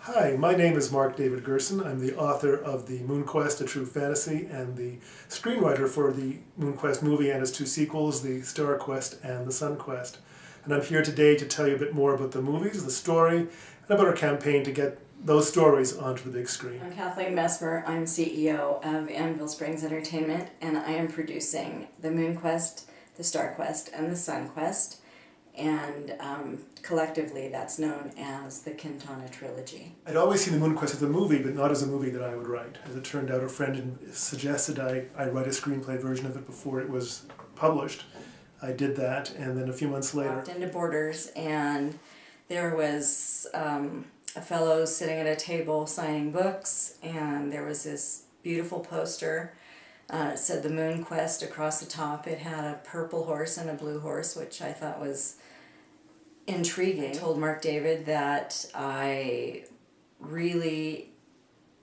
Hi, my name is Mark David Gerson. I'm the author of the MoonQuest, A True Fantasy, and the screenwriter for the MoonQuest movie and its two sequels, the Star Quest and the Sun Quest. And I'm here today to tell you a bit more about the movies, the story, and about our campaign to get those stories onto the big screen. I'm Kathleen Mesmer. I'm CEO of Anvil Springs Entertainment, and I am producing the MoonQuest, the Star Quest, and the Sun Quest. And collectively that's known as the Quintana Trilogy. I'd always seen the MoonQuest as a movie, but not as a movie that I would write. As it turned out, a friend suggested I write a screenplay version of it before it was published. I did that, and then a few months later... Walked into Borders, and there was a fellow sitting at a table signing books, and there was this beautiful poster. It said the MoonQuest across the top. It had a purple horse and a blue horse, which I thought was intriguing. I told Mark David that I really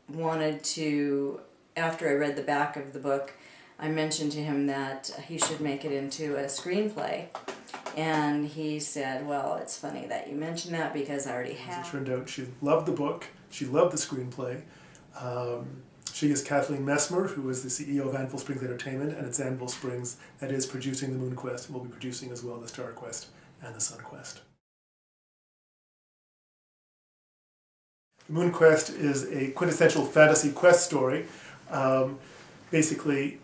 wanted to, after I read the back of the book, I mentioned to him that he should make it into a screenplay. And he said, well, it's funny that you mentioned that because I already have. As it turned out, she loved the book, she loved the screenplay. She is Kathleen Mesmer, who is the CEO of Anvil Springs Entertainment, and it's Anvil Springs that is producing the MoonQuest and will be producing as well the Star Quest and the Sun Quest. The MoonQuest is a quintessential fantasy quest story, basically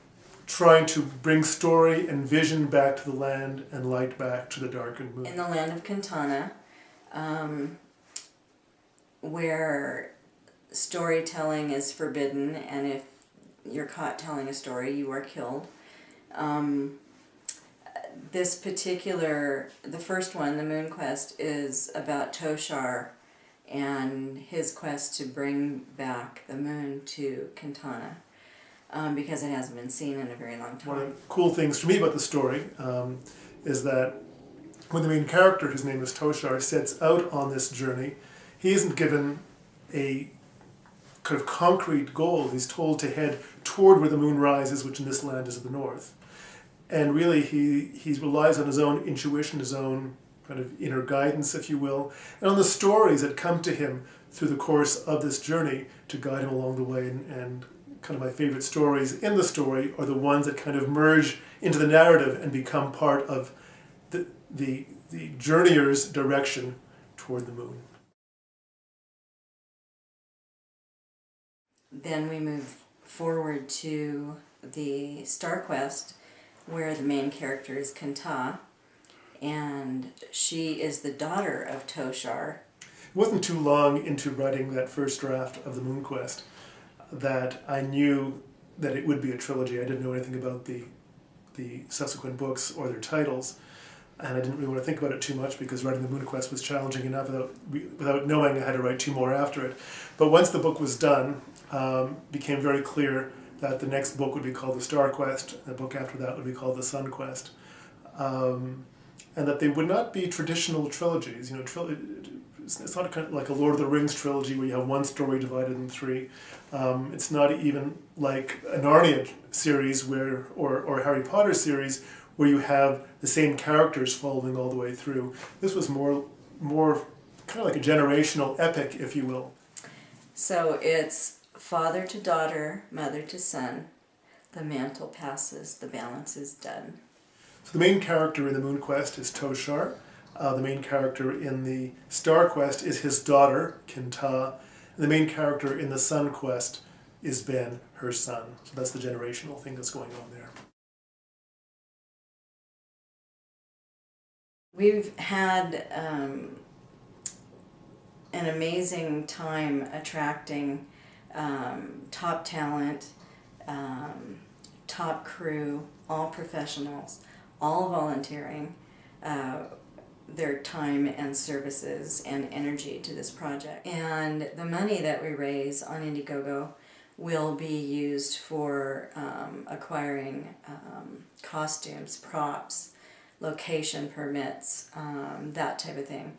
trying to bring story and vision back to the land and light back to the darkened moon. In the land of Quintana, where storytelling is forbidden, and if you're caught telling a story, you are killed. This particular, the first one, the MoonQuest, is about Toshar and his quest to bring back the moon to Quintana, because it hasn't been seen in a very long time. One of the cool things for me about the story is that when the main character, whose name is Toshar, sets out on this journey, he isn't given a kind of concrete goal. He's told to head toward where the moon rises, which in this land is the north. And really he relies on his own intuition, his own kind of inner guidance, if you will, and on the stories that come to him through the course of this journey to guide him along the way. And kind of my favorite stories in the story are the ones that kind of merge into the narrative and become part of the journeyer's direction toward the moon. Then we move forward to the Star Quest, where the main character is Kanta, and she is the daughter of Toshar. It wasn't too long into writing that first draft of the MoonQuest that I knew that it would be a trilogy. I didn't know anything about the subsequent books or their titles, and I didn't really want to think about it too much because writing the MoonQuest was challenging enough without knowing I had to write two more after it. But once the book was done, it became very clear that the next book would be called the Star Quest, and the book after that would be called the Sun Quest, and that they would not be traditional trilogies. You know, it's not kind of like a Lord of the Rings trilogy where you have one story divided in three. It's not even like a Narnia series or a Harry Potter series where you have the same characters following all the way through. This was more kind of like a generational epic, if you will. So it's father to daughter, mother to son. The mantle passes, the balance is done. So the main character in the MoonQuest is Toshar. The main character in the Star Quest is his daughter, Kinta. And the main character in the Sun Quest is Ben, her son. So that's the generational thing that's going on there. We've had an amazing time attracting top talent, top crew, all professionals, all volunteering their time and services and energy to this project. And the money that we raise on IndieGoGo will be used for acquiring costumes, props, location permits, that type of thing.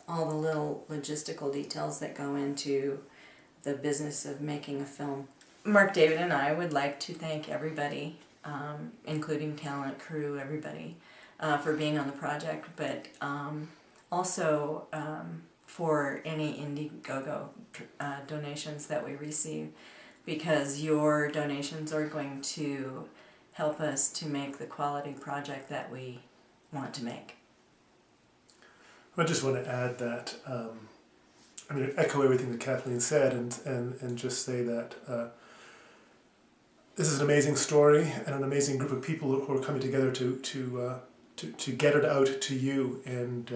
All the little logistical details that go into the business of making a film. Mark David and I would like to thank everybody, including talent, crew, everybody, for being on the project, but also for any IndieGoGo donations that we receive, because your donations are going to help us to make the quality project that we want to make. I just want to add that, echo everything that Kathleen said and just say that this is an amazing story and an amazing group of people who are coming together to get it out to you, and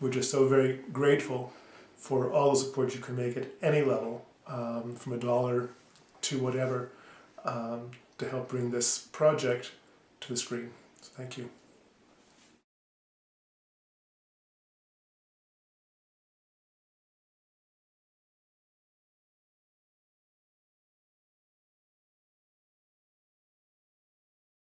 we're just so very grateful for all the support you can make at any level, from $1 to whatever, to help bring this project to the screen. So thank you.